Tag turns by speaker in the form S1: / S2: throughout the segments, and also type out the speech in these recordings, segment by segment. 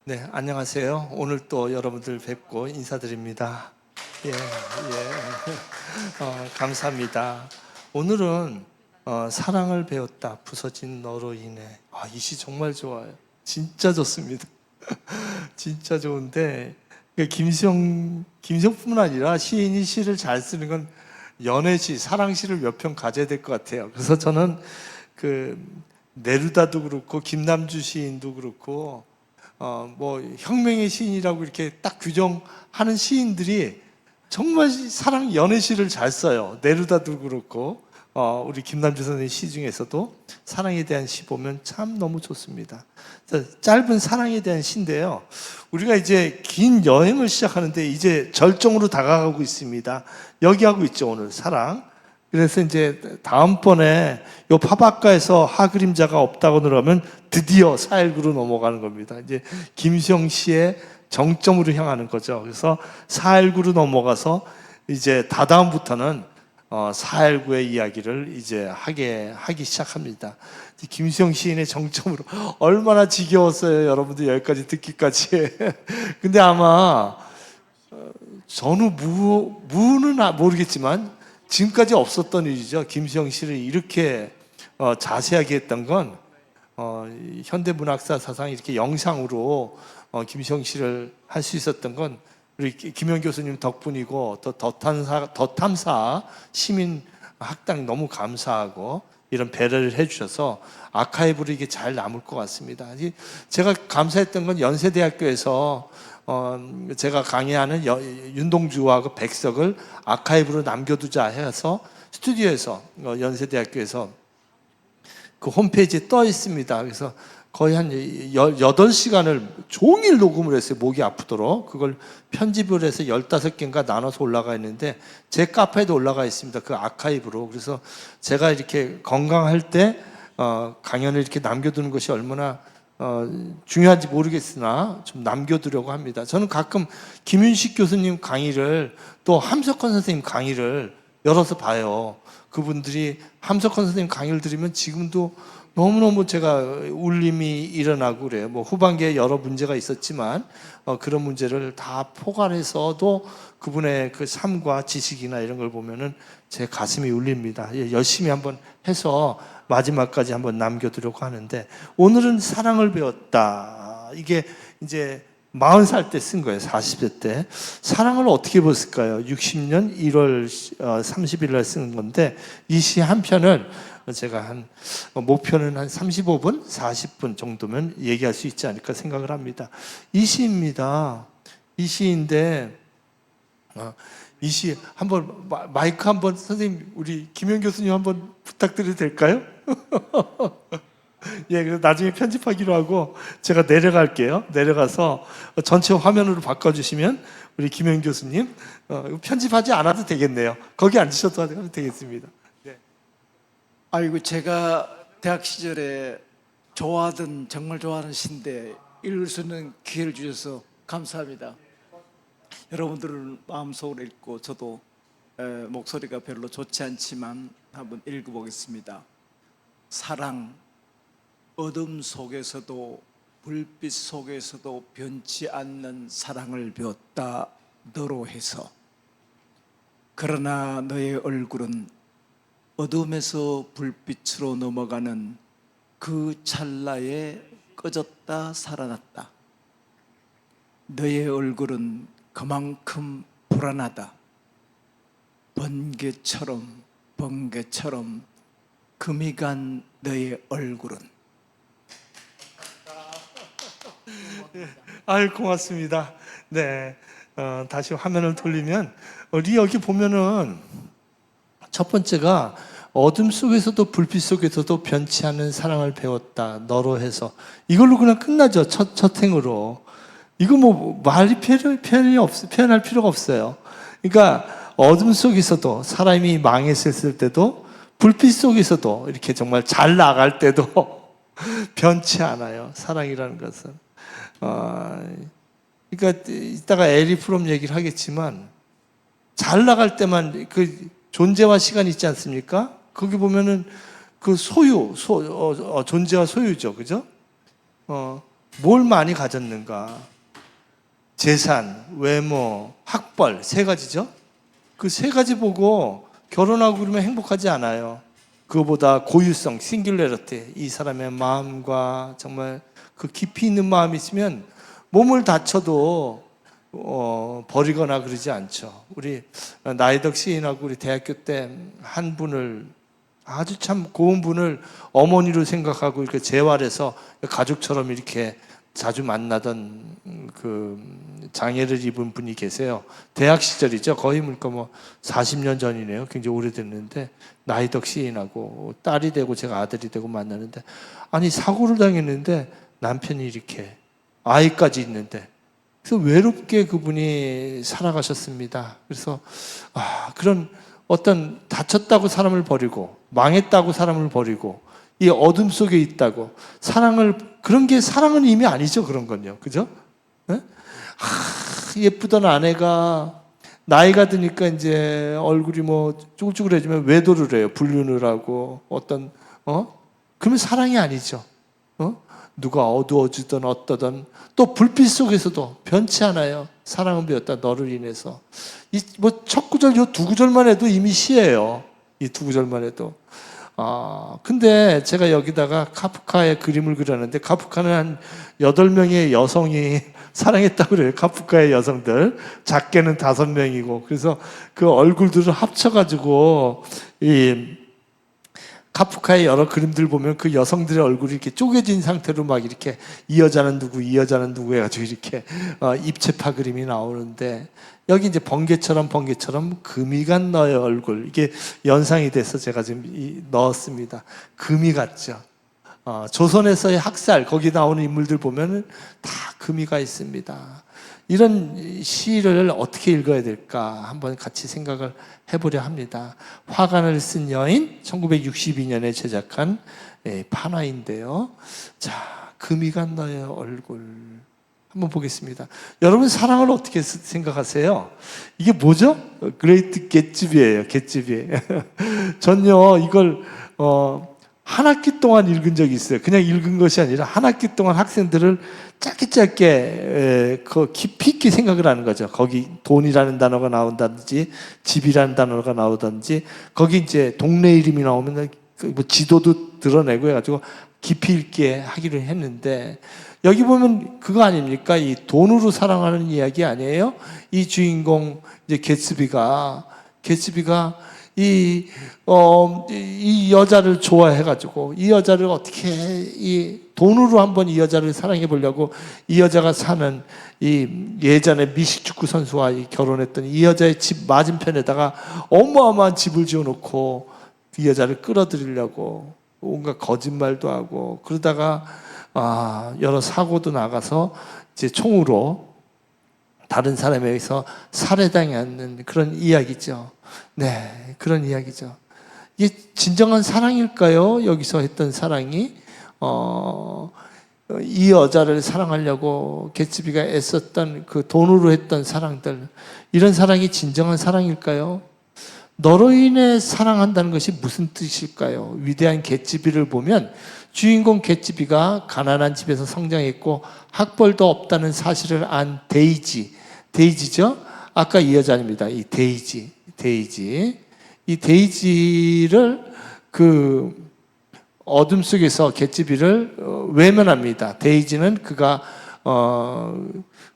S1: 네, 안녕하세요. 오늘 또 여러분들 뵙고 인사드립니다. 예, 감사합니다. 오늘은 사랑을 배웠다. 부서진 너로 인해. 이 시 정말 좋아요. 진짜 좋습니다. 진짜 좋은데 김성뿐만 아니라 시인이 시를 잘 쓰는 건 연애시, 사랑시를 몇 편 가져야 될 것 같아요. 그래서 저는 그 네루다도 그렇고 김남주 시인도 그렇고 뭐 혁명의 시인이라고 이렇게 딱 규정하는 시인들이 정말 사랑 연애시를 잘 써요. 네루다도 그렇고 우리 김남주 선생님 시 중에서도 사랑에 대한 시 보면 참 너무 좋습니다. 짧은 사랑에 대한 시인데요. 우리가 이제 긴 여행을 시작하는데 이제 절정으로 다가가고 있습니다. 여기 하고 있죠, 오늘 사랑. 그래서 이제 다음번에 요 파바카에서 하그림자가 없다고 그러면 드디어 419로 넘어가는 겁니다. 이제 김수영 씨의 정점으로 향하는 거죠. 그래서 419로 넘어가서 이제 다다음부터는 419의 이야기를 이제 하기 시작합니다. 김수영 시인의 정점으로 얼마나 지겨웠어요, 여러분들 여기까지 듣기까지. 근데 아마 전후 무는 모르겠지만 지금까지 없었던 일이죠. 김수영 씨를 이렇게 자세하게 했던 건 현대문학사 사상 이렇게 영상으로 김수영 씨를 할 수 있었던 건 우리 김현 교수님 덕분이고 또 더 탐사 시민 학당 너무 감사하고 이런 배려를 해주셔서 아카이브로 이게 잘 남을 것 같습니다. 제가 감사했던 건 연세대학교에서 제가 강의하는 윤동주와 백석을 아카이브로 남겨두자 해서 스튜디오에서 연세대학교에서 그 홈페이지에 떠 있습니다. 그래서 거의 한 8시간을 종일 녹음을 했어요. 목이 아프도록. 그걸 편집을 해서 15개인가 나눠서 올라가 있는데 제 카페에도 올라가 있습니다. 그 아카이브로. 그래서 제가 이렇게 건강할 때 강연을 이렇게 남겨두는 것이 얼마나 중요한지 모르겠으나 좀 남겨두려고 합니다. 저는 가끔 김윤식 교수님 강의를 또 함석헌 선생님 강의를 열어서 봐요. 그분들이 함석헌 선생님 강의를 들으면 지금도 너무너무 제가 울림이 일어나고 그래요. 뭐 후반기에 여러 문제가 있었지만 그런 문제를 다 포괄해서도 그분의 그 삶과 지식이나 이런 걸 보면은 제 가슴이 울립니다. 열심히 한번 해서 마지막까지 한번 남겨두려고 하는데 오늘은 사랑을 배웠다. 이게 이제 40살 때 쓴 거예요. 40세 때. 사랑을 어떻게 배웠을까요? 60년 1월 30일 날 쓴 건데 이 시 한 편을 제가 목표는 한 35분, 40분 정도면 얘기할 수 있지 않을까 생각을 합니다. 이 시입니다. 이 시인데 이 시 한번 마이크 한번 선생님 우리 김현 교수님 한번 부탁드려도 될까요? 예, 그래서 나중에 편집하기로 하고 제가 내려갈게요. 내려가서 전체 화면으로 바꿔주시면 우리 김현 교수님 편집하지 않아도 되겠네요. 거기 앉으셔도 되겠습니다. 네.
S2: 아이고, 제가 대학 시절에 정말 좋아하는 시인데 읽을 수 있는 기회를 주셔서 감사합니다. 여러분들은 마음속으로 읽고 저도 목소리가 별로 좋지 않지만 한번 읽어보겠습니다. 사랑, 어둠 속에서도 불빛 속에서도 변치 않는 사랑을 배웠다 너로 해서. 그러나 너의 얼굴은 어둠에서 불빛으로 넘어가는 그 찰나에 꺼졌다 살아났다. 너의 얼굴은 그만큼 불안하다. 번개처럼 금이 간 너의 얼굴은.
S1: 아유, 고맙습니다. 네, 다시 화면을 돌리면 우리 여기 보면은 첫 번째가 어둠 속에서도 불빛 속에서도 변치 않는 사랑을 배웠다 너로 해서 이걸로 그냥 끝나죠. 첫 행으로. 이거 뭐 표현할 필요가 없어요. 그러니까 어둠 속에서도 사람이 망했을 때도 불빛 속에서도 이렇게 정말 잘 나갈 때도 변치 않아요. 사랑이라는 것은. 그러니까 이따가 에리 프롬 얘기를 하겠지만 잘 나갈 때만 그 존재와 시간이 있지 않습니까? 거기 보면은 그 존재와 소유죠, 그죠? 뭘 많이 가졌는가? 재산, 외모, 학벌, 세 가지죠? 그 세 가지 보고 결혼하고 그러면 행복하지 않아요. 그거보다 고유성, 싱귤레러티, 이 사람의 마음과 정말 그 깊이 있는 마음이 있으면 몸을 다쳐도 버리거나 그러지 않죠. 우리 나이덕 시인하고 우리 대학교 때 한 분을 아주 참 고운 분을 어머니로 생각하고 이렇게 재활해서 가족처럼 이렇게 자주 만나던 그 장애를 입은 분이 계세요. 대학 시절이죠. 거의 뭐 40년 전이네요. 굉장히 오래됐는데 나이덕 시인하고 딸이 되고 제가 아들이 되고 만나는데 아니 사고를 당했는데 남편이 이렇게 아이까지 있는데 그래서 외롭게 그분이 살아가셨습니다. 그래서 그런 어떤 다쳤다고 사람을 버리고 망했다고 사람을 버리고 이 어둠 속에 있다고 사랑을 그런 게 사랑은 이미 아니죠. 그런 건요. 그죠? 네? 예쁘던 아내가 나이가 드니까 이제 얼굴이 뭐 쭈글쭈글해지면 외도를 해요. 불륜을 하고 어떤 그러면 사랑이 아니죠. 누가 어두워지든 어떠든 또 불빛 속에서도 변치 않아요. 사랑은 배웠다 너를 인해서. 이 뭐 첫 구절 요 두 구절만 해도 이미 시예요. 이 두 구절만 해도. 근데 제가 여기다가 카프카의 그림을 그렸는데 카프카는 한 8명의 여성이 사랑했다고 그래요. 카프카의 여성들. 작게는 5명이고. 그래서 그 얼굴들을 합쳐가지고 이 카프카의 여러 그림들 보면 그 여성들의 얼굴이 이렇게 쪼개진 상태로 막 이렇게 이 여자는 누구, 이 여자는 누구 해가지고 이렇게 입체파 그림이 나오는데 여기 이제 번개처럼 금이 간 너의 얼굴 이게 연상이 돼서 제가 지금 넣었습니다. 금이 같죠. 조선에서의 학살 거기 나오는 인물들 보면은 다 금이가 있습니다. 이런 시를 어떻게 읽어야 될까 한번 같이 생각을 해보려 합니다. 화관을 쓴 여인 1962년에 제작한 판화인데요. 자, 금이 간 너의 얼굴 한번 보겠습니다. 여러분 사랑을 어떻게 생각하세요? 이게 뭐죠? 그레이트 겟츠비예요. 겟츠비. 전요 이걸 한 학기 동안 읽은 적이 있어요. 그냥 읽은 것이 아니라 한 학기 동안 학생들을 짧게 그 깊이 있게 생각을 하는 거죠. 거기 돈이라는 단어가 나온다든지 집이라는 단어가 나오든지 거기 이제 동네 이름이 나오면 뭐 지도도 드러내고 해가지고 깊이 있게 하기로 했는데 여기 보면 그거 아닙니까? 이 돈으로 사랑하는 이야기 아니에요? 이 주인공 이제 개츠비가 이 여자를 좋아해가지고 이 여자를 어떻게 이 돈으로 한번 이 여자를 사랑해 보려고 이 여자가 사는 이 예전에 미식축구 선수와 결혼했던 이 여자의 집 맞은편에다가 어마어마한 집을 지어놓고 이 여자를 끌어들이려고 온갖 거짓말도 하고 그러다가 여러 사고도 나가서 이제 총으로 다른 사람에 의해서 살해당하는 그런 이야기죠. 네, 그런 이야기죠. 이게 진정한 사랑일까요? 여기서 했던 사랑이 이 여자를 사랑하려고 개츠비가 애썼던 그 돈으로 했던 사랑들 이런 사랑이 진정한 사랑일까요? 너로 인해 사랑한다는 것이 무슨 뜻일까요? 위대한 개츠비를 보면 주인공 개츠비가 가난한 집에서 성장했고 학벌도 없다는 사실을 안 데이지죠? 아까 이 여자입니다. 이 데이지. 이 데이지를 그 어둠 속에서 개츠비를 외면합니다. 데이지는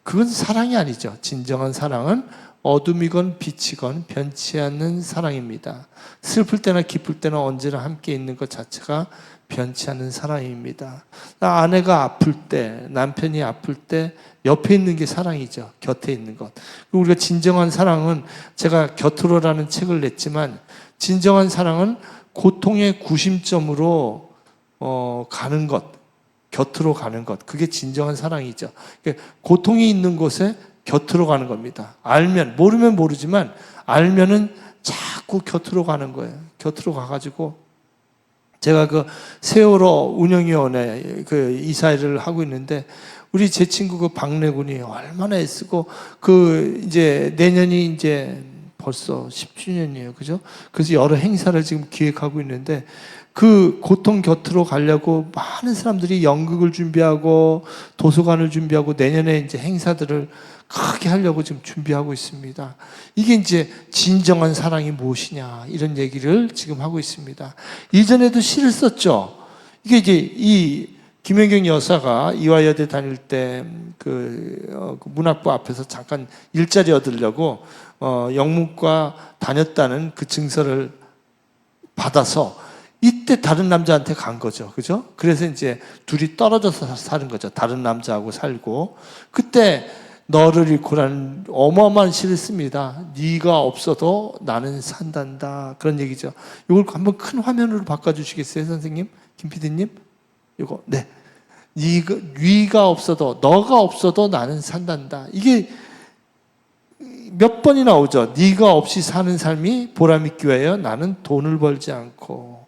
S1: 그건 사랑이 아니죠. 진정한 사랑은 어둠이건 빛이건 변치 않는 사랑입니다. 슬플 때나 기쁠 때나 언제나 함께 있는 것 자체가 변치 않는 사랑입니다. 아내가 아플 때, 남편이 아플 때 옆에 있는 게 사랑이죠. 곁에 있는 것. 우리가 진정한 사랑은 제가 곁으로라는 책을 냈지만 진정한 사랑은 고통의 구심점으로 가는 것, 곁으로 가는 것. 그게 진정한 사랑이죠. 고통이 있는 곳에 곁으로 가는 겁니다. 모르면 모르지만 알면은 자꾸 곁으로 가는 거예요. 곁으로 가가지고 제가 그 세월호 운영위원회 그 이사회를 하고 있는데 우리 제 친구 그 박래군이 얼마나 애쓰고 그 이제 내년이 이제 벌써 10주년이에요. 그죠? 그래서 여러 행사를 지금 기획하고 있는데 그 고통 곁으로 가려고 많은 사람들이 연극을 준비하고 도서관을 준비하고 내년에 이제 행사들을 크게 하려고 지금 준비하고 있습니다. 이게 이제 진정한 사랑이 무엇이냐 이런 얘기를 지금 하고 있습니다. 이전에도 시를 썼죠. 이게 이제 이 김연경 여사가 이화여대 다닐 때 그 문학부 앞에서 잠깐 일자리 얻으려고 영문과 다녔다는 그 증서를 받아서 이때 다른 남자한테 간 거죠. 그죠? 그래서 이제 둘이 떨어져서 사는 거죠. 다른 남자하고 살고. 그때 너를 잃고라는 어마어마한 시를 씁니다. 네가 없어도 나는 산단다. 그런 얘기죠. 이걸 한번 큰 화면으로 바꿔주시겠어요, 선생님? 김 PD님? 이거 네. 네가 없어도 너가 없어도 나는 산단다. 이게 몇 번이 나오죠. 네가 없이 사는 삶이 보람있기 위하여 나는 돈을 벌지 않고.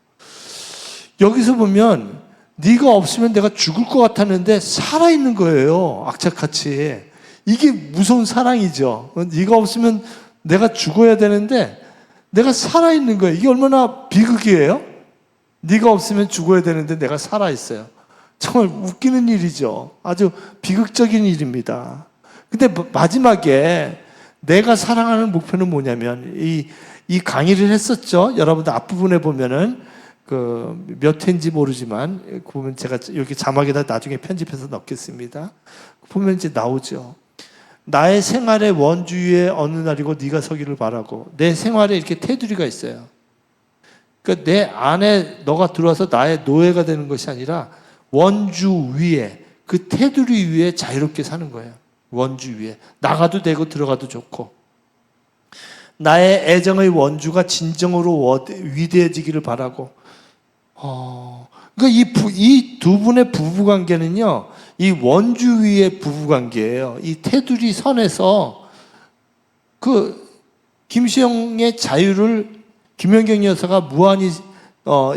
S1: 여기서 보면 네가 없으면 내가 죽을 것 같았는데 살아있는 거예요. 악착같이. 이게 무서운 사랑이죠. 네가 없으면 내가 죽어야 되는데 내가 살아있는 거예요. 이게 얼마나 비극이에요? 네가 없으면 죽어야 되는데 내가 살아있어요. 정말 웃기는 일이죠. 아주 비극적인 일입니다. 근데 마지막에 내가 사랑하는 목표는 뭐냐면 이 강의를 했었죠. 여러분들 앞부분에 보면은 그 몇 회인지 모르지만 보면 제가 여기 자막에다 나중에 편집해서 넣겠습니다. 보면 이제 나오죠. 나의 생활의 원주위에 어느 날이고 네가 서기를 바라고. 내 생활에 이렇게 테두리가 있어요. 그러니까 내 안에 너가 들어와서 나의 노예가 되는 것이 아니라 원주 위에 그 테두리 위에 자유롭게 사는 거예요. 원주 위에 나가도 되고 들어가도 좋고 나의 애정의 원주가 진정으로 위대해지기를 바라고. 그러니까 이 두 분의 부부 관계는요, 이 원주 위의 부부 관계예요. 이 테두리 선에서 그 김수영의 자유를 김연경 여사가 무한히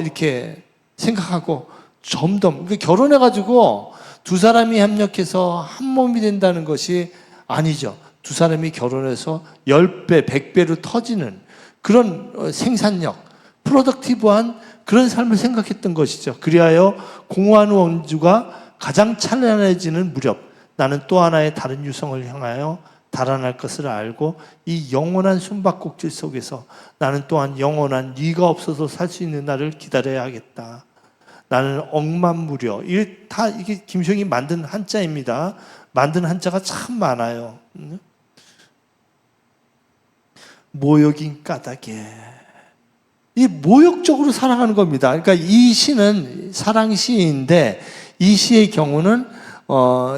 S1: 이렇게 생각하고 점점 그러니까 결혼해가지고 두 사람이 협력해서 한 몸이 된다는 것이 아니죠. 두 사람이 결혼해서 10배, 100배로 터지는 그런 생산력, 프로덕티브한 그런 삶을 생각했던 것이죠. 그리하여 공허한 원주가 가장 찬란해지는 무렵 나는 또 하나의 다른 유성을 향하여 달아날 것을 알고 이 영원한 숨바꼭질 속에서 나는 또한 영원한 네가 없어서 살 수 있는 날을 기다려야 하겠다. 나는 억만무려. 이게 김수영이 만든 한자입니다. 만든 한자가 참 많아요. 모욕인 까닭에. 이 모욕적으로 살아가는 겁니다. 그러니까 이 시는 사랑시인데 이 시의 경우는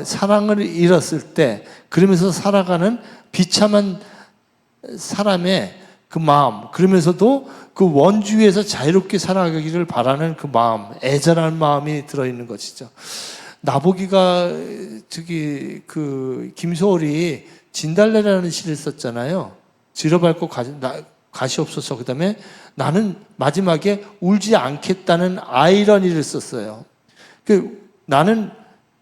S1: 사랑을 잃었을 때 그러면서 살아가는 비참한 사람의 그 마음, 그러면서도 그 원주에서 자유롭게 살아가기를 바라는 그 마음, 애절한 마음이 들어있는 것이죠. 나보기가 김소월이 진달래라는 시를 썼잖아요. 지려밟고 가시 없어서. 그 다음에 나는 마지막에 울지 않겠다는 아이러니를 썼어요. 나는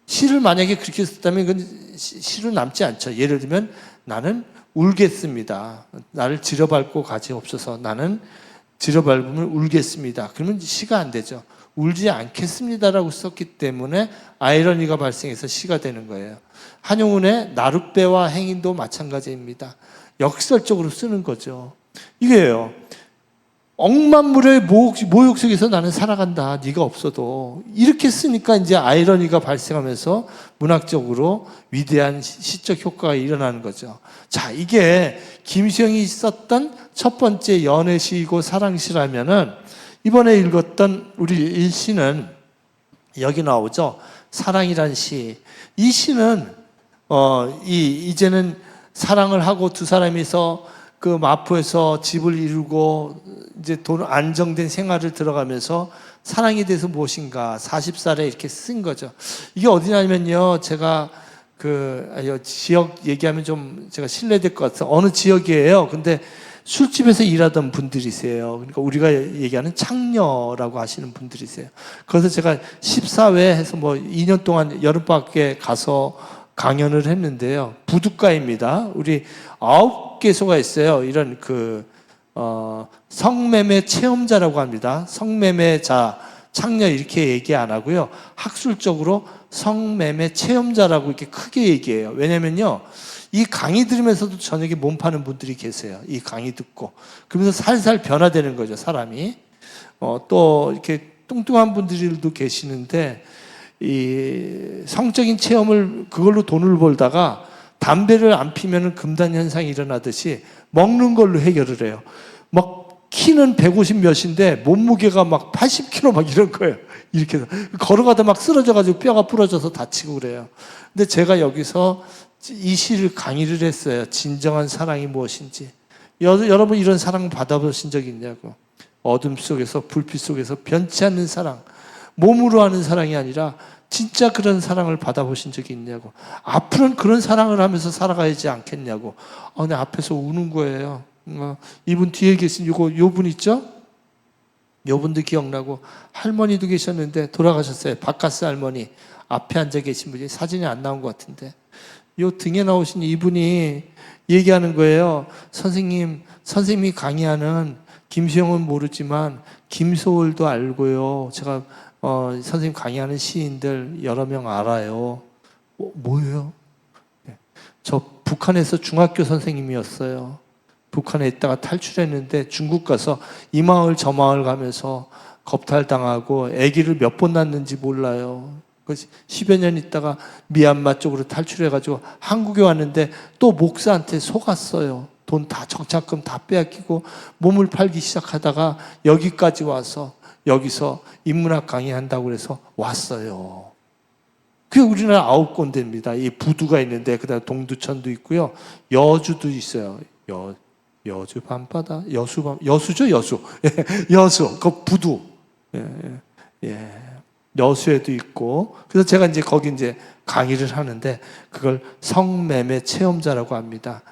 S1: 시를 만약에 그렇게 썼다면 그건 시로 남지 않죠. 예를 들면 나는 울겠습니다. 나를 지려밟고 가지 없어서 나는 지려밟으면 울겠습니다. 그러면 시가 안 되죠. 울지 않겠습니다라고 썼기 때문에 아이러니가 발생해서 시가 되는 거예요. 한용운의 나룻배와 행인도 마찬가지입니다. 역설적으로 쓰는 거죠. 이게요. 억만무려의 모욕 속에서 나는 살아간다. 네가 없어도. 이렇게 쓰니까 이제 아이러니가 발생하면서 문학적으로 위대한 시적 효과가 일어나는 거죠. 자, 이게 김수영이 썼던 첫 번째 연애시이고 사랑시라면은 이번에 읽었던 우리 일시는 여기 나오죠. 사랑이란 시. 이 시는 이제는 사랑을 하고 두 사람이서 그 마포에서 집을 이루고 이제 안정된 생활을 들어가면서 사랑에 대해서 무엇인가 40살에 이렇게 쓴 거죠. 이게 어디냐면요. 제가 지역 얘기하면 좀 제가 실례될 것 같아서 어느 지역이에요. 근데 술집에서 일하던 분들이세요. 그러니까 우리가 얘기하는 창녀라고 하시는 분들이세요. 그래서 제가 14회 해서 2년 동안 여름방학에 가서 강연을 했는데요. 부둣가입니다. 우리 9개소가 있어요. 이런 성매매 체험자라고 합니다. 성매매자, 창녀 이렇게 얘기 안 하고요. 학술적으로 성매매 체험자라고 이렇게 크게 얘기해요. 왜냐면요, 이 강의 들으면서도 저녁에 몸 파는 분들이 계세요. 이 강의 듣고. 그러면서 살살 변화되는 거죠, 사람이. 또 이렇게 뚱뚱한 분들도 계시는데, 이 성적인 체험을 그걸로 돈을 벌다가 담배를 안 피면은 금단 현상이 일어나듯이 먹는 걸로 해결을 해요. 막 키는 150 몇인데 몸무게가 막 80kg 막 이런 거예요. 이렇게 걸어가다 막 쓰러져가지고 뼈가 부러져서 다치고 그래요. 근데 제가 여기서 이 시를 강의를 했어요. 진정한 사랑이 무엇인지. 여러분 이런 사랑 받아보신 적 있냐고. 어둠 속에서 불빛 속에서 변치 않는 사랑, 몸으로 하는 사랑이 아니라 진짜 그런 사랑을 받아보신 적이 있냐고. 앞으로는 그런 사랑을 하면서 살아가야지 않겠냐고. 근데 앞에서 우는 거예요. 이분 뒤에 계신 요분 있죠? 요분도 기억나고, 할머니도 계셨는데 돌아가셨어요. 바카스 할머니. 앞에 앉아 계신 분이 사진이 안 나온 것 같은데, 요 등에 나오신 이분이 얘기하는 거예요. 선생님이 강의하는 김수영은 모르지만 김소월도 알고요. 제가 선생님 강의하는 시인들 여러 명 알아요. 뭐예요? 저 북한에서 중학교 선생님이었어요. 북한에 있다가 탈출했는데 중국 가서 이 마을 저 마을 가면서 겁탈당하고 아기를 몇 번 낳는지 몰라요. 10여 년 있다가 미얀마 쪽으로 탈출해가지고 한국에 왔는데 또 목사한테 속았어요. 돈 다 정착금 다 빼앗기고 몸을 팔기 시작하다가 여기까지 와서 여기서 인문학 강의한다고 그래서 왔어요. 그게 우리나라 9군데입니다. 이 부두가 있는데 그다음 동두천도 있고요. 여주도 있어요. 여주 밤바다, 여수죠, 여수. 여수, 그 부두. 여수에도 있고. 그래서 제가 이제 거기 이제 강의를 하는데 그걸 성매매 체험자라고 합니다.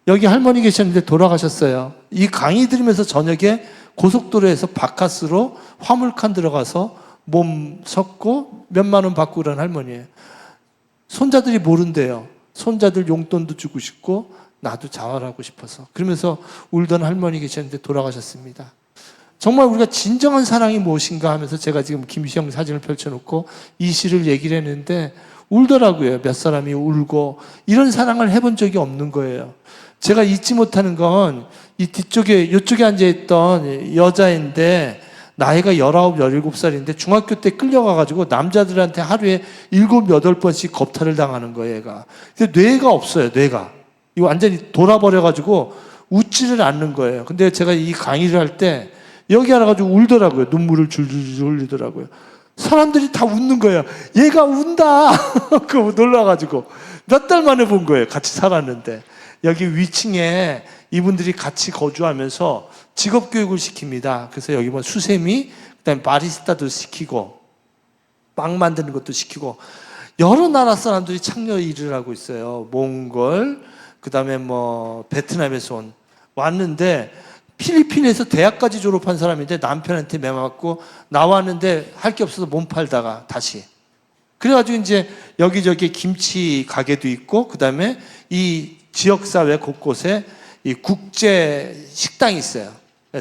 S1: 여기 할머니 계셨는데 돌아가셨어요. 이 강의 들으면서 저녁에 고속도로에서 바카스로 화물칸 들어가서 몸 섰고 몇만 원 받고 그런 할머니예요. 손자들이 모른대요. 손자들 용돈도 주고 싶고 나도 자활하고 싶어서. 그러면서 울던 할머니 계셨는데 돌아가셨습니다. 정말 우리가 진정한 사랑이 무엇인가 하면서 제가 지금 김시영 사진을 펼쳐놓고 이 시를 얘기를 했는데 울더라고요. 몇 사람이 울고. 이런 사랑을 해본 적이 없는 거예요. 제가 잊지 못하는 건 이 뒤쪽에 이쪽에 앉아있던 여자인데 나이가 19, 17살인데 중학교 때 끌려가가지고 남자들한테 하루에 7, 8번씩 겁탈을 당하는 거예요, 얘가. 근데 뇌가 없어요, 뇌가. 이거 완전히 돌아버려가지고 웃지를 않는 거예요. 근데 제가 이 강의를 할 때 여기 알아가지고 울더라고요. 눈물을 줄줄 흘리더라고요. 사람들이 다 웃는 거예요. 얘가 운다! 그 놀라가지고. 몇 달 만에 본 거예요. 같이 살았는데. 여기 위층에 이분들이 같이 거주하면서 직업교육을 시킵니다. 그래서 여기 뭐 수세미, 그다음에 바리스타도 시키고, 빵 만드는 것도 시키고, 여러 나라 사람들이 창녀 일을 하고 있어요. 몽골, 그다음에 뭐 베트남에서 왔는데, 필리핀에서 대학까지 졸업한 사람인데 남편한테 매맞고 나왔는데 할 게 없어서 몸 팔다가 다시. 그래가지고 이제 여기저기 김치 가게도 있고, 그다음에 이 지역사회 곳곳에 이 국제 식당이 있어요.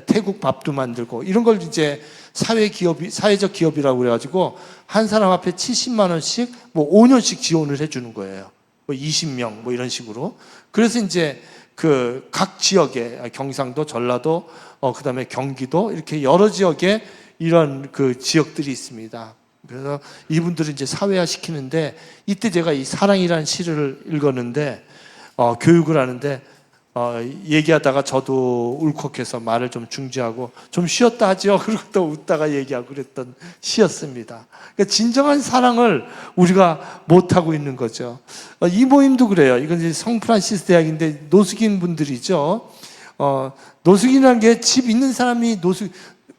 S1: 태국 밥도 만들고 이런 걸 이제 사회적 기업이라고 그래가지고 한 사람 앞에 70만 원씩 뭐 5년씩 지원을 해주는 거예요. 뭐 20명 뭐 이런 식으로. 그래서 이제 그 각 지역에 경상도, 전라도, 그다음에 경기도 이렇게 여러 지역에 이런 그 지역들이 있습니다. 그래서 이분들을 이제 사회화 시키는데 이때 제가 이 사랑이라는 시를 읽었는데 교육을 하는데 얘기하다가 저도 울컥해서 말을 좀 중지하고 좀 쉬었다 하죠. 그리고 또 웃다가 얘기하고 그랬던 시였습니다. 그러니까 진정한 사랑을 우리가 못하고 있는 거죠. 이 모임도 그래요. 이건 이제 성프란시스 대학인데 노숙인 분들이죠. 노숙인이라는 게 집 있는 사람이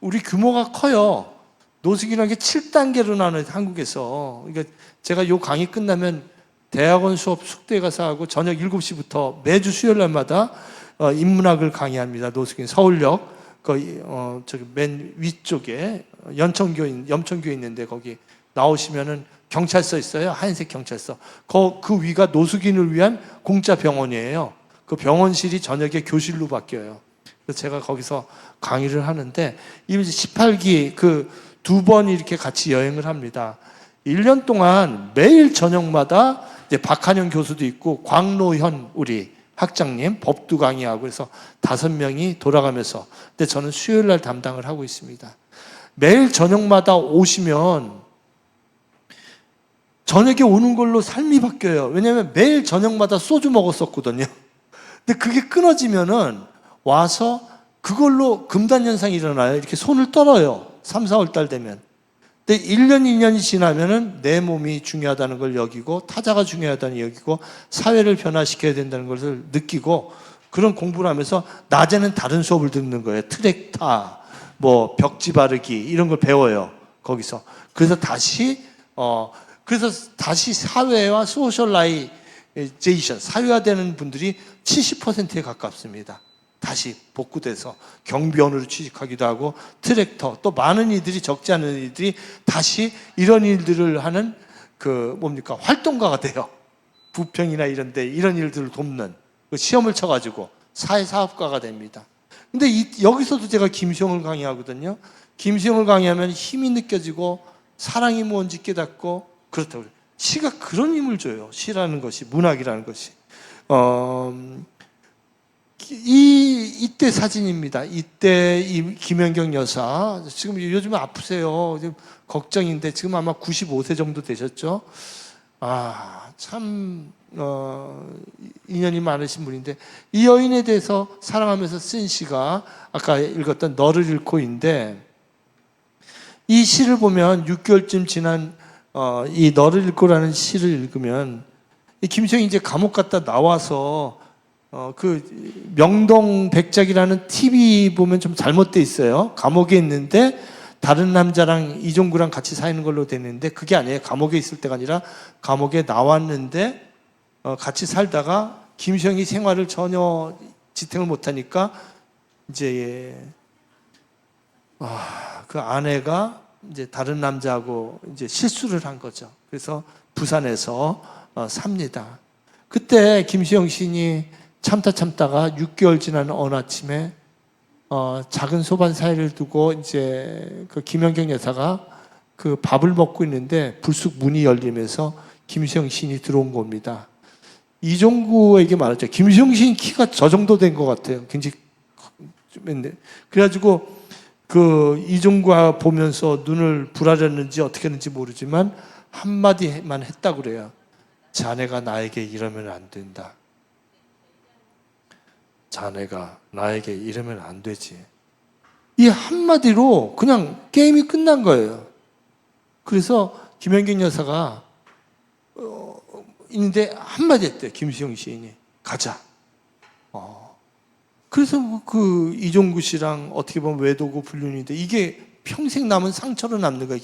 S1: 우리 규모가 커요. 노숙인이라는 게 7단계로 나눠요, 한국에서. 그러니까 제가 이 강의 끝나면 대학원 수업 숙대에 가서 하고 저녁 7시부터 매주 수요일 날마다 인문학을 강의합니다. 노숙인 서울역 저기 맨 위쪽에 염천교에 있는데 거기 나오시면은 경찰서 있어요. 하얀색 경찰서. 그 위가 노숙인을 위한 공짜 병원이에요. 그 병원실이 저녁에 교실로 바뀌어요. 그래서 제가 거기서 강의를 하는데, 이 18기 그 2번 이렇게 같이 여행을 합니다. 1년 동안 매일 저녁마다 이제 박한영 교수도 있고 광로현 우리 학장님 법도 강의하고 그래서 5명이 돌아가면서, 근데 저는 수요일 날 담당을 하고 있습니다. 매일 저녁마다 오시면 저녁에 오는 걸로 삶이 바뀌어요. 왜냐하면 매일 저녁마다 소주 먹었었거든요. 근데 그게 끊어지면은 와서 그걸로 금단 현상이 일어나요. 이렇게 손을 떨어요. 3, 4월 달 되면. 근데 1년, 2년이 지나면은 내 몸이 중요하다는 걸 여기고 타자가 중요하다는 걸 여기고 사회를 변화시켜야 된다는 것을 느끼고 그런 공부를 하면서 낮에는 다른 수업을 듣는 거예요. 트랙타, 뭐 벽지 바르기 이런 걸 배워요. 거기서. 그래서 다시 사회와 소셜라이제이션, 사회화되는 분들이 70%에 가깝습니다. 다시 복구돼서 경비원으로 취직하기도 하고 트랙터, 또 많은 이들이, 적지 않은 이들이 다시 이런 일들을 하는 활동가가 돼요. 부평이나 이런 데 이런 일들을 돕는 시험을 쳐가지고 사회사업가가 됩니다. 근데 여기서도 제가 김수영을 강의하거든요. 김수영을 강의하면 힘이 느껴지고 사랑이 뭔지 깨닫고 그렇다고 그래요. 시가 그런 힘을 줘요. 시라는 것이, 문학이라는 것이. 이때 사진입니다. 이때 이 김연경 여사, 지금 요즘에 아프세요. 지금 걱정인데 지금 아마 95세 정도 되셨죠. 참 인연이 많으신 분인데, 이 여인에 대해서 사랑하면서 쓴 시가 아까 읽었던 너를 잃고인데, 이 시를 보면 6개월쯤 지난 이 너를 잃고라는 시를 읽으면, 이 김수영이 이제 감옥 갔다 나와서 그 명동 백작이라는 TV 보면 좀 잘못돼 있어요. 감옥에 있는데 다른 남자랑 이종구랑 같이 사는 걸로 되는데 그게 아니에요. 감옥에 있을 때가 아니라 감옥에 나왔는데 같이 살다가 김수영이 생활을 전혀 지탱을 못하니까 이제 그 아내가 이제 다른 남자하고 이제 실수를 한 거죠. 그래서 부산에서 삽니다. 그때 김수영 시인이 참다가 6개월 지난 어느 아침에 작은 소반 사이를 두고 이제 그 김연경 여사가 그 밥을 먹고 있는데 불쑥 문이 열리면서 김수영 시인이 들어온 겁니다. 이종구에게 말했죠. 김수영 시인 키가 저 정도 된 것 같아요. 굉장히 그래가지고 그 이종구가 보면서 눈을 부라렸는지 어떻게 했는지 모르지만 한마디만 했다고 그래요. 자네가 나에게 이러면 안 된다. 자네가 나에게 이러면 안 되지. 이 한마디로 그냥 게임이 끝난 거예요. 그래서 김연경 여사가 있는데 한마디 했대요. 김수영 시인이. 가자. 그래서 그 이종구 씨랑 어떻게 보면 외도고 불륜인데 이게 평생 남은 상처로 남는 거예요.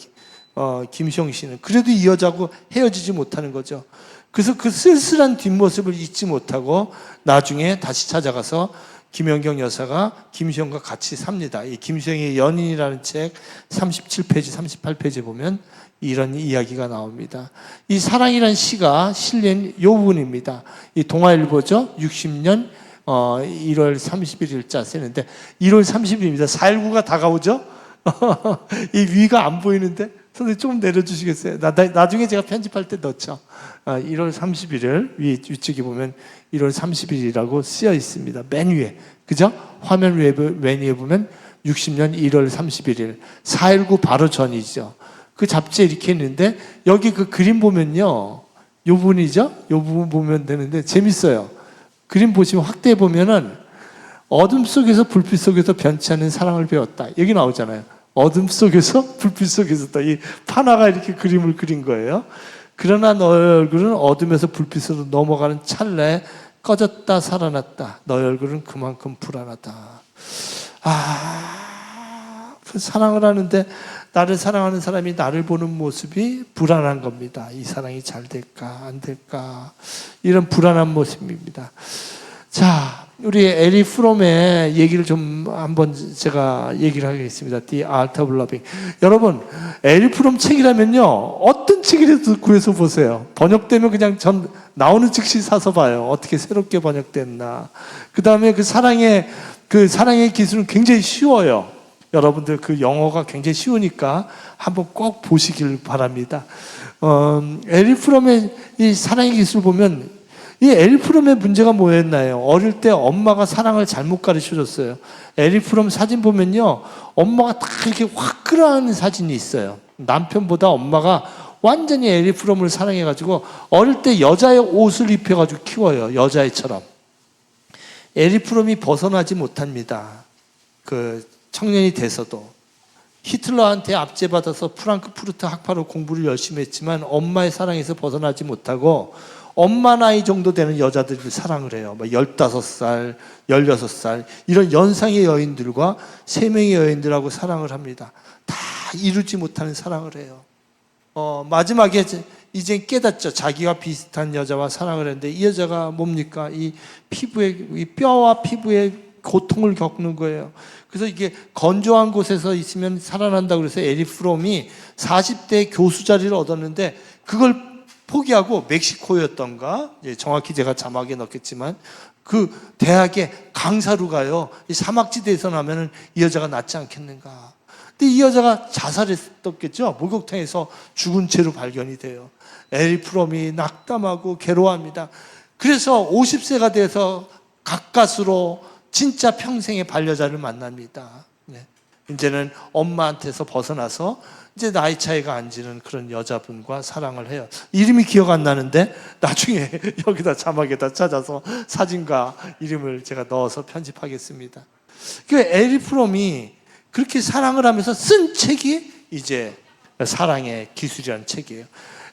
S1: 김수영 씨는. 그래도 이 여자하고 헤어지지 못하는 거죠. 그래서 그 쓸쓸한 뒷모습을 잊지 못하고 나중에 다시 찾아가서 김연경 여사가 김수영과 같이 삽니다. 이 김수영의 연인이라는 책 37페이지, 38페이지에 보면 이런 이야기가 나옵니다. 이 사랑이라는 시가 실린 요 부분입니다. 이 동아일보죠. 60년 1월 31일자 쓰는데 1월 30일입니다. 4.19가 다가오죠. 이 위가 안 보이는데 선생님 좀 내려주시겠어요? 나중에 제가 편집할 때 넣죠. 1월 31일 위쪽에 보면 1월 30일이라고 쓰여 있습니다. 맨 위에. 그죠? 화면 맨 위에 보면 60년 1월 31일. 4.19 바로 전이죠. 그 잡지에 이렇게 있는데 여기 그 그림 보면요. 요 부분이죠? 요 부분 보면 되는데 재밌어요. 그림 보시면 확대해 보면은 어둠 속에서 불빛 속에서 변치 않는 사랑을 배웠다. 여기 나오잖아요. 어둠 속에서 불빛 속에서 이 파나가 이렇게 그림을 그린 거예요. 그러나 너의 얼굴은 어둠에서 불빛으로 넘어가는 찰나에 꺼졌다 살아났다. 너의 얼굴은 그만큼 불안하다. 사랑을 하는데 나를 사랑하는 사람이 나를 보는 모습이 불안한 겁니다. 이 사랑이 잘 될까 안 될까 이런 불안한 모습입니다. 자, 우리 에리 프롬의 얘기를 좀 한번 제가 얘기를 하겠습니다. The Art of Loving. 여러분, 에리 프롬 책이라면요, 어떤 책이라도 구해서 보세요. 번역되면 그냥 전 나오는 즉시 사서 봐요. 어떻게 새롭게 번역됐나. 그 다음에 그 사랑의 기술은 굉장히 쉬워요. 여러분들 그 영어가 굉장히 쉬우니까 한번 꼭 보시길 바랍니다. 에리 프롬의 이 사랑의 기술 보면 이 에리 프롬의 문제가 뭐였나요? 어릴 때 엄마가 사랑을 잘못 가르쳐 줬어요. 에리 프롬 사진 보면요, 엄마가 다 이렇게 화끈한 사진이 있어요. 남편보다 엄마가 완전히 에리 프롬을 사랑해가지고 어릴 때 여자의 옷을 입혀가지고 키워요. 여자애처럼. 에리 프롬이 벗어나지 못합니다. 그 청년이 돼서도. 히틀러한테 압제받아서 프랑크푸르트 학파로 공부를 열심히 했지만 엄마의 사랑에서 벗어나지 못하고 엄마 나이 정도 되는 여자들을 사랑을 해요. 15살, 16살 이런 연상의 여인들과 3명의 여인들하고 사랑을 합니다. 다 이루지 못하는 사랑을 해요. 마지막에 이제 깨닫죠. 자기가 비슷한 여자와 사랑을 했는데 이 여자가 뭡니까? 이 뼈와 피부에 고통을 겪는 거예요. 그래서 이게 건조한 곳에서 있으면 살아난다고 그래서 에리 프롬이 40대 교수 자리를 얻었는데 그걸 포기하고 멕시코였던가, 정확히 제가 자막에 넣겠지만 그 대학에 강사로 가요. 이 사막지대에서 나면은 이 여자가 낫지 않겠는가. 근데 이 여자가 자살했었겠죠. 목욕탕에서 죽은 채로 발견이 돼요. 에리 프롬이 낙담하고 괴로워합니다. 그래서 50세가 돼서 가까스로 진짜 평생의 반려자를 만납니다. 네. 이제는 엄마한테서 벗어나서 이제 나이 차이가 안 지는 그런 여자분과 사랑을 해요. 이름이 기억 안 나는데 나중에 여기다 자막에다 찾아서 사진과 이름을 제가 넣어서 편집하겠습니다. 그 에리 프롬이 그렇게 사랑을 하면서 쓴 책이 이제 사랑의 기술이라는 책이에요.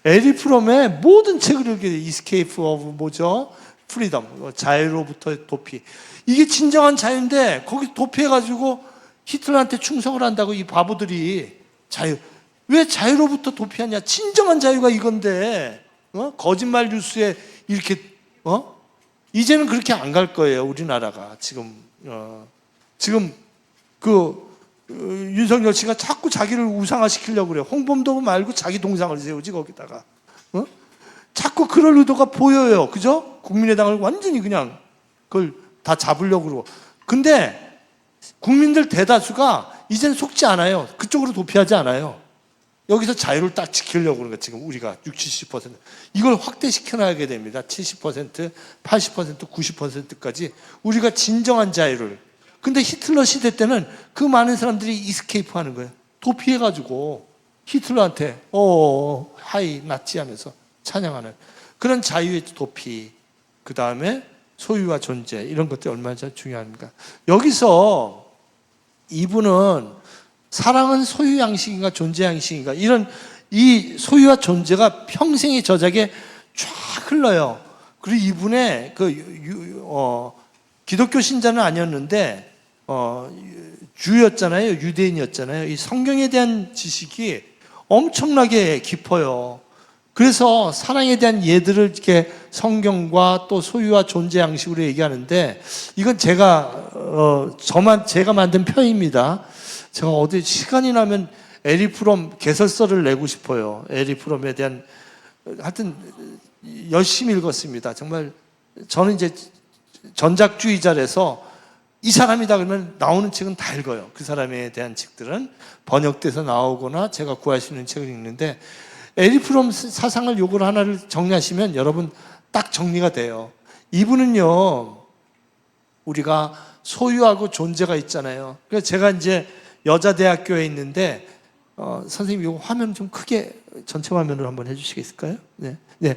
S1: 에리 프롬의 모든 책을 읽게 돼요. Escape of 뭐죠? Freedom, 자유로부터 도피. 이게 진정한 자유인데 거기 도피해가지고 히틀러한테 충성을 한다고 이 바보들이 왜 자유로부터 도피하냐? 진정한 자유가 이건데 거짓말 뉴스에 이렇게 이제는 그렇게 안 갈 거예요. 우리나라가 지금 윤석열 씨가 자꾸 자기를 우상화시키려고 그래요. 홍범도 말고 자기 동상을 세우지 거기다가 자꾸 그럴 의도가 보여요. 그죠? 국민의당을 완전히 그냥 그걸 다 잡으려고 그러고. 근데 국민들 대다수가 이제는 속지 않아요. 그쪽으로 도피하지 않아요. 여기서 자유를 딱 지키려고 그러는 거예요. 지금 우리가 60, 70% 이걸 확대시켜놔야 됩니다. 70%, 80%, 90%까지 우리가 진정한 자유를. 근데 히틀러 시대 때는 그 많은 사람들이 이스케이프 하는 거예요. 도피해가지고 히틀러한테 하이 나치 하면서 찬양하는 그런 자유의 도피. 그 다음에 소유와 존재 이런 것들이 얼마나 중요합니까? 여기서 이분은 사랑은 소유 양식인가 존재 양식인가 이런 이 소유와 존재가 평생의 저작에 쫙 흘러요. 그리고 이분의 기독교 신자는 아니었는데 주였잖아요. 유대인이었잖아요. 이 성경에 대한 지식이 엄청나게 깊어요. 그래서 사랑에 대한 예들을 이렇게 성경과 또 소유와 존재 양식으로 얘기하는데 이건 제가 만든 표입니다. 제가 어디 시간이 나면 에리 프롬 개설서를 내고 싶어요. 에리 프롬에 대한 하여튼 열심히 읽었습니다. 정말 저는 이제 전작주의자라서 이 사람이다 그러면 나오는 책은 다 읽어요. 그 사람에 대한 책들은 번역돼서 나오거나 제가 구할 수 있는 책을 읽는데 에리 프롬 사상을 요걸 하나를 정리하시면 여러분 딱 정리가 돼요. 이분은요, 우리가 소유하고 존재가 있잖아요. 그래서 제가 이제 여자대학교에 있는데 선생님 이거 화면 좀 크게 전체 화면으로 한번 해주시겠을까요? 네.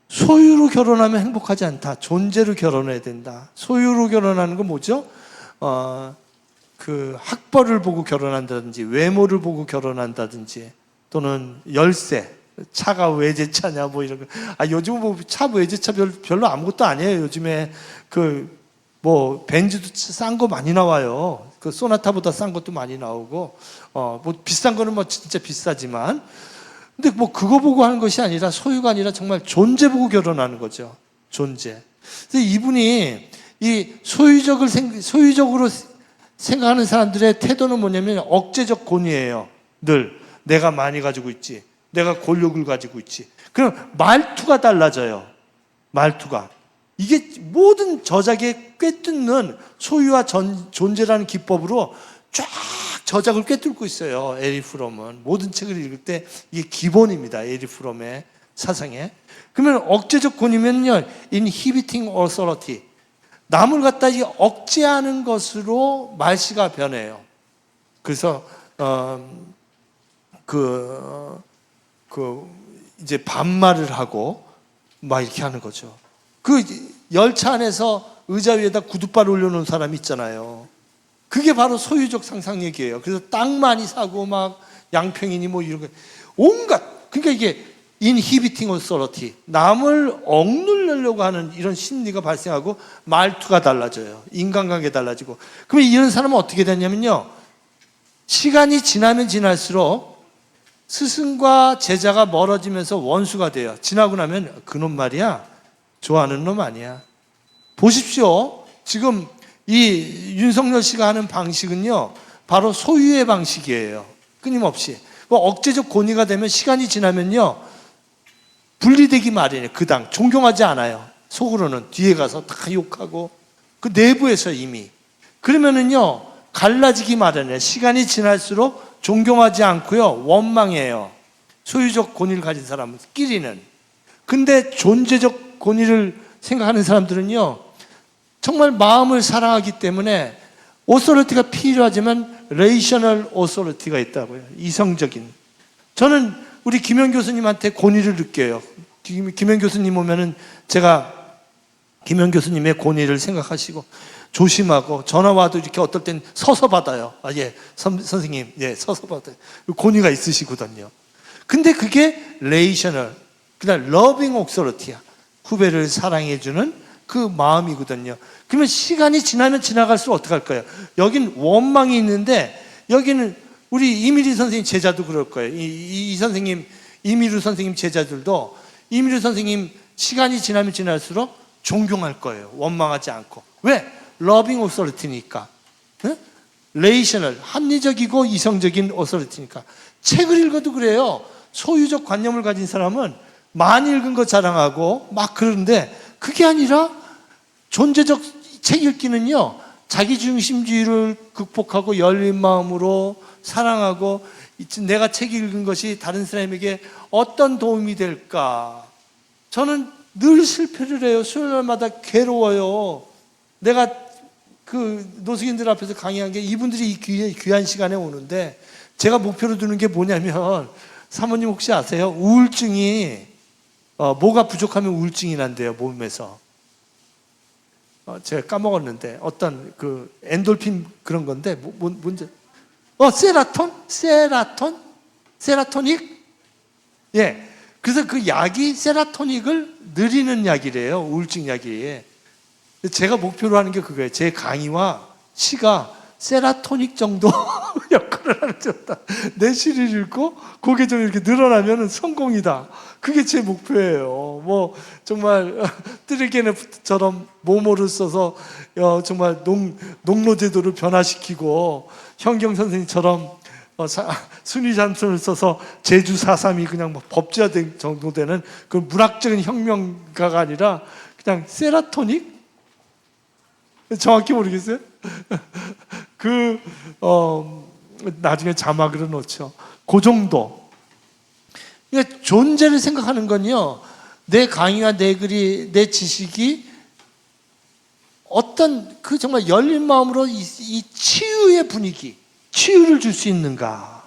S1: 소유로 결혼하면 행복하지 않다. 존재로 결혼해야 된다. 소유로 결혼하는 건 뭐죠? 그 학벌을 보고 결혼한다든지 외모를 보고 결혼한다든지 또는 열쇠, 차가 외제차냐 뭐 이런 거. 요즘은 뭐 차 외제차 별로 아무것도 아니에요. 요즘에 뭐 벤츠도 싼 거 많이 나와요. 그 소나타보다 싼 것도 많이 나오고 뭐 비싼 거는 뭐 진짜 비싸지만 근데 뭐 그거 보고 하는 것이 아니라 소유가 아니라 정말 존재 보고 결혼하는 거죠. 존재. 그래서 이분이 이 소유적으로 생각하는 사람들의 태도는 뭐냐면 억제적 권위예요. 늘 내가 많이 가지고 있지, 내가 권력을 가지고 있지. 그럼 말투가 달라져요. 말투가. 이게 모든 저작에 꿰뚫는 소유와 존재라는 기법으로 쫙 저작을 꿰뚫고 있어요. 에리 프롬은 모든 책을 읽을 때 이게 기본입니다. 에리 프롬의 사상에. 그러면 억제적 권위면요, inhibiting authority, 남을 갖다 억제하는 것으로 말씨가 변해요. 그래서 이제 반말을 하고 막 이렇게 하는 거죠. 그 열차 안에서 의자 위에다 구두발 올려놓은 사람이 있잖아요. 그게 바로 소유적 상상력이에요. 그래서 땅 많이 사고 막 양평이니 뭐 이런 거 온갖, 그러니까 이게 inhibiting authority, 남을 억누르려고 하는 이런 심리가 발생하고 말투가 달라져요. 인간관계 달라지고. 그러면 이런 사람은 어떻게 되냐면요, 시간이 지나면 지날수록 스승과 제자가 멀어지면서 원수가 돼요. 지나고 나면 그놈 말이야, 좋아하는 놈 아니야. 보십시오. 지금 이 윤석열 씨가 하는 방식은요, 바로 소유의 방식이에요. 끊임없이. 억제적 권위가 되면 시간이 지나면요, 분리되기 마련이에요. 그 당 존경하지 않아요. 속으로는 뒤에 가서 다 욕하고, 그 내부에서 이미. 그러면은요, 갈라지기 마련이에요. 시간이 지날수록 존경하지 않고요, 원망해요. 소유적 권위를 가진 사람끼리는. 근데 존재적 권위를 생각하는 사람들은요, 정말 마음을 사랑하기 때문에 오소리티가 필요하지만 레이셔널 오소리티가 있다고요. 이성적인. 저는 우리 김현 교수님한테 권위를 느껴요. 김현 교수님 오면은 제가 김현 교수님의 권위를 생각하시고 조심하고, 전화 와도 이렇게 어떨 땐 서서 받아요. 아, 예, 선생님, 예, 서서 받아요. 권위가 있으시거든요. 근데 그게 레이셔널, 그다음 러빙 옥소리티야. 후배를 사랑해주는 그 마음이거든요. 그러면 시간이 지나면 지나갈수록 어떻게 할까요? 여긴 원망이 있는데, 여기는 우리 이미리 선생님 제자도 그럴 거예요. 이 선생님, 이미루 선생님 제자들도 이미루 선생님 시간이 지나면 지날수록 존경할 거예요. 원망하지 않고. 왜? 러빙 오소리티니까. 레이셔널, 합리적이고 이성적인 오소리티니까. 책을 읽어도 그래요. 소유적 관념을 가진 사람은 많이 읽은 거 자랑하고 막 그러는데, 그게 아니라 존재적 책 읽기는요, 자기중심주의를 극복하고 열린 마음으로 사랑하고, 내가 책 읽은 것이 다른 사람에게 어떤 도움이 될까. 저는 늘 실패를 해요. 수요일마다 괴로워요. 내가 그 노숙인들 앞에서 강의한 게, 이분들이 이 귀한 시간에 오는데 제가 목표로 두는 게 뭐냐면, 사모님 혹시 아세요? 우울증이 뭐가 부족하면 우울증이 난대요, 몸에서. 제가 까먹었는데 어떤 그 엔돌핀 그런 건데 뭔지 세라토닉. 예. 그래서 그 약이 세라토닉을 느리는 약이래요. 우울증 약이. 제가 목표로 하는 게 그거예요. 제 강의와 시가 세라토닉 정도 역할을 하는 좋다. 내 시를 읽고 그게 좀 이렇게 늘어나면 성공이다. 그게 제 목표예요. 뭐 정말 뜨르게네프처럼 모모를 써서 정말 농로제도를 변화시키고, 현경 선생님처럼 순위잠수를 써서 제주 4.3이 그냥 뭐 법제화된 정도 되는 그 문학적인 혁명가가 아니라 그냥 세라토닉? 정확히 모르겠어요? 나중에 자막으로 놓죠. 그 정도. 그러니까 존재를 생각하는 건요, 내 강의와 내 글이, 내 지식이 어떤 그 정말 열린 마음으로 이 치유의 분위기, 치유를 줄 수 있는가.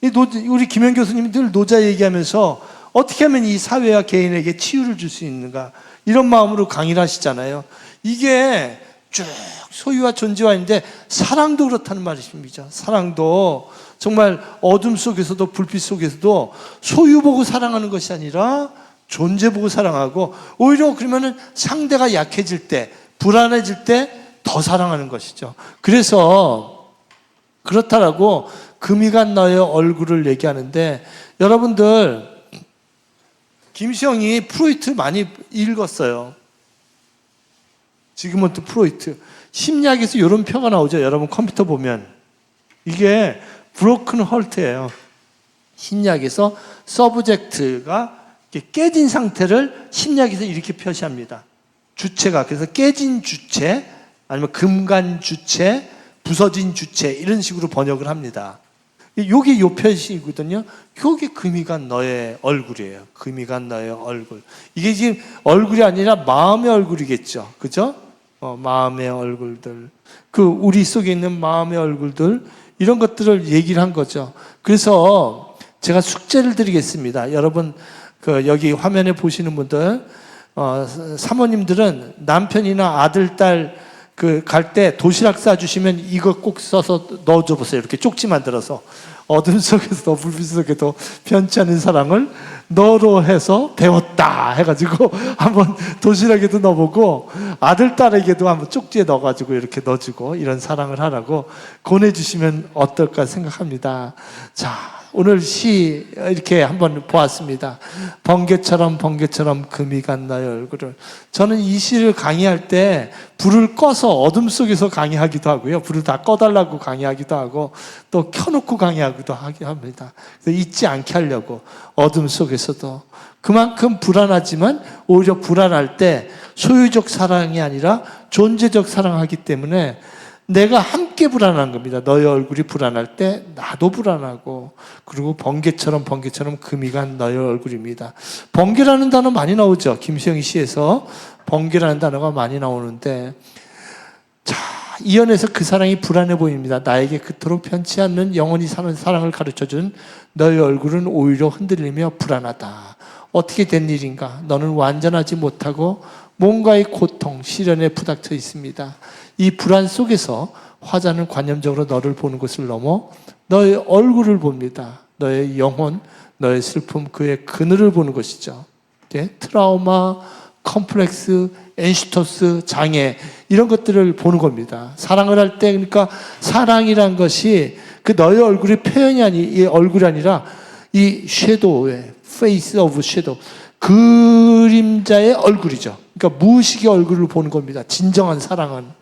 S1: 우리 김현 교수님이 늘 노자 얘기하면서 어떻게 하면 이 사회와 개인에게 치유를 줄 수 있는가, 이런 마음으로 강의를 하시잖아요. 이게 쭉 소유와 존재와 있는데, 사랑도 그렇다는 말이십니다. 사랑도 정말 어둠 속에서도 불빛 속에서도 소유 보고 사랑하는 것이 아니라 존재 보고 사랑하고, 오히려 그러면은 상대가 약해질 때, 불안해질 때 더 사랑하는 것이죠. 그래서 그렇다라고 금이 간 너의 얼굴을 얘기하는데, 여러분들 김시영이 프로이트 많이 읽었어요. 지그문트 프로이트. 심리학에서 이런 표가 나오죠. 여러분 컴퓨터 보면 이게 브로큰 헐트예요. 심리학에서 서브젝트가 깨진 상태를 심리학에서 이렇게 표시합니다. 주체가, 그래서 깨진 주체 아니면 금간 주체, 부서진 주체 이런 식으로 번역을 합니다. 요게 요 표시거든요. 요게 금이 간 너의 얼굴이에요. 금이 간 너의 얼굴. 이게 지금 얼굴이 아니라 마음의 얼굴이겠죠. 그죠? 마음의 얼굴들. 그 우리 속에 있는 마음의 얼굴들, 이런 것들을 얘기를 한 거죠. 그래서 제가 숙제를 드리겠습니다. 여러분, 여기 화면에 보시는 분들, 사모님들은 남편이나 아들, 딸, 갈 때 도시락 싸주시면 이거 꼭 써서 넣어줘 보세요. 이렇게 쪽지 만들어서. 어둠 속에서도 불빛 속에도 변치 않는 사랑을 너로 해서 배웠다 해가지고 한번 도시락에도 넣어보고 아들, 딸에게도 한번 쪽지에 넣어가지고 이렇게 넣어주고 이런 사랑을 하라고 권해주시면 어떨까 생각합니다. 자, 오늘 시 이렇게 한번 보았습니다. 번개처럼 금이 간 나의 얼굴을. 저는 이 시를 강의할 때 불을 꺼서 어둠 속에서 강의하기도 하고요. 불을 다 꺼달라고 강의하기도 하고 또 켜놓고 강의하기도 합니다. 그래서 잊지 않게 하려고. 어둠 속에서도 그만큼 불안하지만 오히려 불안할 때 소유적 사랑이 아니라 존재적 사랑하기 때문에 내가 함께 불안한 겁니다. 너의 얼굴이 불안할 때 나도 불안하고, 그리고 번개처럼 금이 간 너의 얼굴입니다. 번개라는 단어 많이 나오죠. 김수영이 시에서 번개라는 단어가 많이 나오는데, 자, 이연에서 그 사랑이 불안해 보입니다. 나에게 그토록 편치 않는 영원히 사는 사랑을 가르쳐준 너의 얼굴은 오히려 흔들리며 불안하다. 어떻게 된 일인가? 너는 완전하지 못하고 뭔가의 고통, 시련에 부닥쳐 있습니다. 이 불안 속에서 화자는 관념적으로 너를 보는 것을 넘어 너의 얼굴을 봅니다. 너의 영혼, 너의 슬픔, 그의 그늘을 보는 것이죠. 트라우마, 컴플렉스, 엔슈토스, 장애, 이런 것들을 보는 겁니다. 사랑을 할 때, 그러니까 사랑이란 것이 그 너의 얼굴의 표현이 이 얼굴이 아니라 이 섀도우의 face of shadow, 그림자의 얼굴이죠. 그러니까 무의식의 얼굴을 보는 겁니다. 진정한 사랑은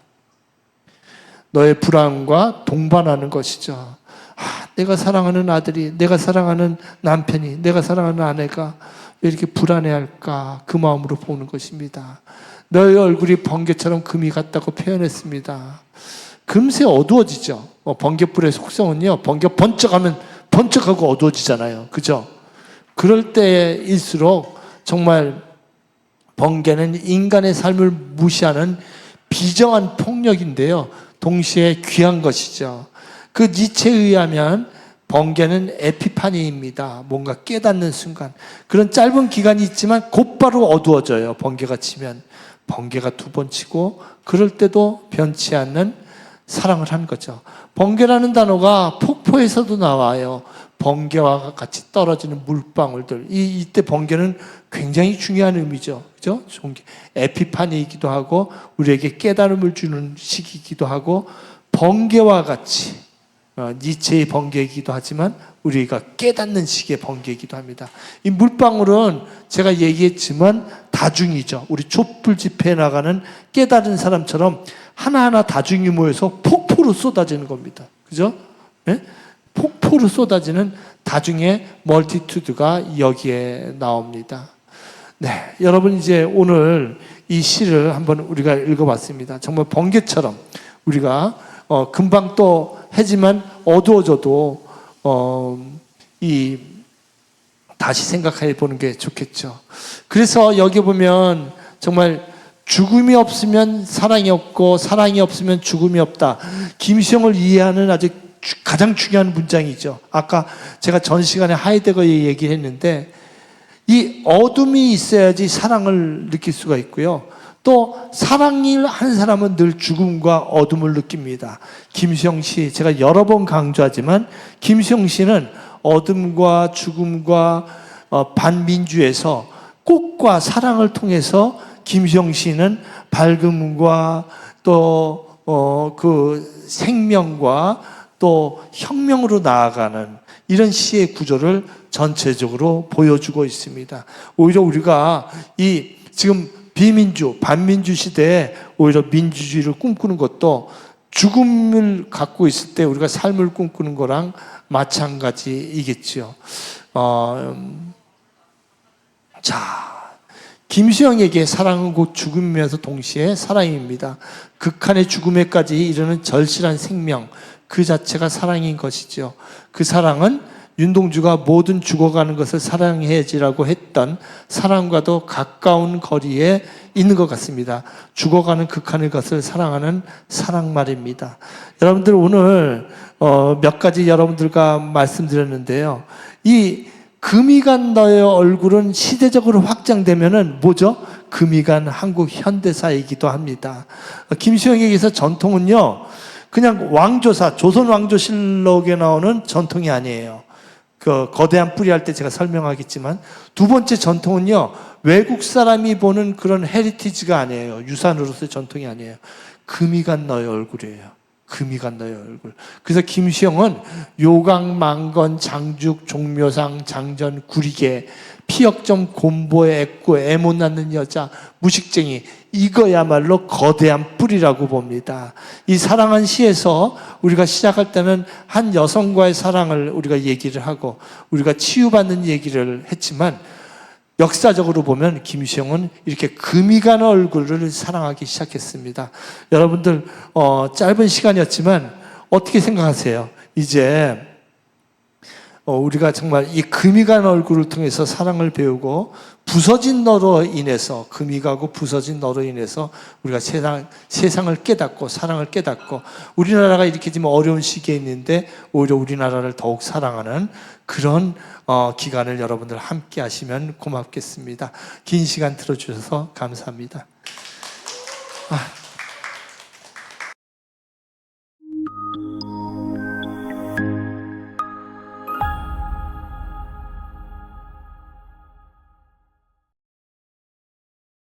S1: 너의 불안과 동반하는 것이죠. 내가 사랑하는 아들이, 내가 사랑하는 남편이, 내가 사랑하는 아내가 왜 이렇게 불안해할까? 그 마음으로 보는 것입니다. 너의 얼굴이 번개처럼 금이 같다고 표현했습니다. 금세 어두워지죠. 번개불의 속성은요, 번개 번쩍하면 번쩍하고 어두워지잖아요. 그죠? 그럴 때일수록 정말 번개는 인간의 삶을 무시하는 비정한 폭력인데요. 동시에 귀한 것이죠. 그 니체에 의하면 번개는 에피파니입니다. 뭔가 깨닫는 순간. 그런 짧은 기간이 있지만 곧바로 어두워져요. 번개가 치면. 번개가 두 번 치고 그럴 때도 변치 않는 사랑을 한 거죠. 번개라는 단어가 폭포에서도 나와요. 번개와 같이 떨어지는 물방울들. 이때 번개는 굉장히 중요한 의미죠. 그죠? 에피파니이기도 하고, 우리에게 깨달음을 주는 시기이기도 하고, 번개와 같이, 니체의 번개이기도 하지만, 우리가 깨닫는 시기의 번개이기도 합니다. 이 물방울은 제가 얘기했지만 다중이죠. 우리 촛불 집회에 나가는 깨달은 사람처럼 하나하나 다중이 모여서 폭포로 쏟아지는 겁니다. 그죠? 네? 폭포로 쏟아지는 다중의 멀티튜드가 여기에 나옵니다. 네, 여러분 이제 오늘 이 시를 한번 우리가 읽어봤습니다. 정말 번개처럼 우리가 금방 또 해지만 어두워져도 다시 생각해 보는 게 좋겠죠. 그래서 여기 보면 정말 죽음이 없으면 사랑이 없고 사랑이 없으면 죽음이 없다. 김수영을 이해하는 아주 가장 중요한 문장이죠. 아까 제가 전 시간에 하이데거의 얘기를 했는데 이 어둠이 있어야지 사랑을 느낄 수가 있고요. 또 사랑을 하는 사람은 늘 죽음과 어둠을 느낍니다. 김수영 씨, 제가 여러 번 강조하지만 김수영 씨는 어둠과 죽음과 반민주에서 꽃과 사랑을 통해서 김수영 씨는 밝음과 또 그 생명과 또 혁명으로 나아가는 이런 시의 구조를 전체적으로 보여주고 있습니다. 오히려 우리가 이 지금 비민주, 반민주 시대에 오히려 민주주의를 꿈꾸는 것도 죽음을 갖고 있을 때 우리가 삶을 꿈꾸는 거랑 마찬가지이겠죠. 자, 김수영에게 사랑은 곧 죽음이면서 동시에 사랑입니다. 극한의 죽음에까지 이르는 절실한 생명, 그 자체가 사랑인 것이죠. 그 사랑은 윤동주가 모든 죽어가는 것을 사랑해야지라고 했던 사랑과도 가까운 거리에 있는 것 같습니다. 죽어가는 극한의 것을 사랑하는 사랑 말입니다. 여러분들 오늘 몇 가지 여러분들과 말씀드렸는데요. 이 금이 간 너의 얼굴은 시대적으로 확장되면은 뭐죠? 금이 간 한국 현대사이기도 합니다. 김수영에게서 전통은요, 그냥 왕조사, 조선 왕조실록에 나오는 전통이 아니에요. 그 거대한 뿌리 할 때 제가 설명하겠지만, 두 번째 전통은요, 외국 사람이 보는 그런 헤리티지가 아니에요. 유산으로서의 전통이 아니에요. 금이 간 너의 얼굴이에요. 금이 간 너의 얼굴. 그래서 김수영은 요강, 망건, 장죽, 종묘상, 장전, 구리개, 피역점, 곰보에 애꾸, 애 못 낳는 여자, 무식쟁이, 이거야말로 거대한 뿌리라고 봅니다. 이 사랑한 시에서 우리가 시작할 때는 한 여성과의 사랑을 우리가 얘기를 하고 우리가 치유받는 얘기를 했지만, 역사적으로 보면 김수영은 이렇게 금이 가는 얼굴을 사랑하기 시작했습니다. 여러분들 짧은 시간이었지만 어떻게 생각하세요? 이제 우리가 정말 이 금이 가는 얼굴을 통해서 사랑을 배우고, 부서진 너로 인해서, 금이 가고 부서진 너로 인해서 우리가 세상을 깨닫고 사랑을 깨닫고, 우리나라가 이렇게 지금 어려운 시기에 있는데 오히려 우리나라를 더욱 사랑하는 그런 기간을 여러분들 함께 하시면 고맙겠습니다. 긴 시간 들어주셔서 감사합니다.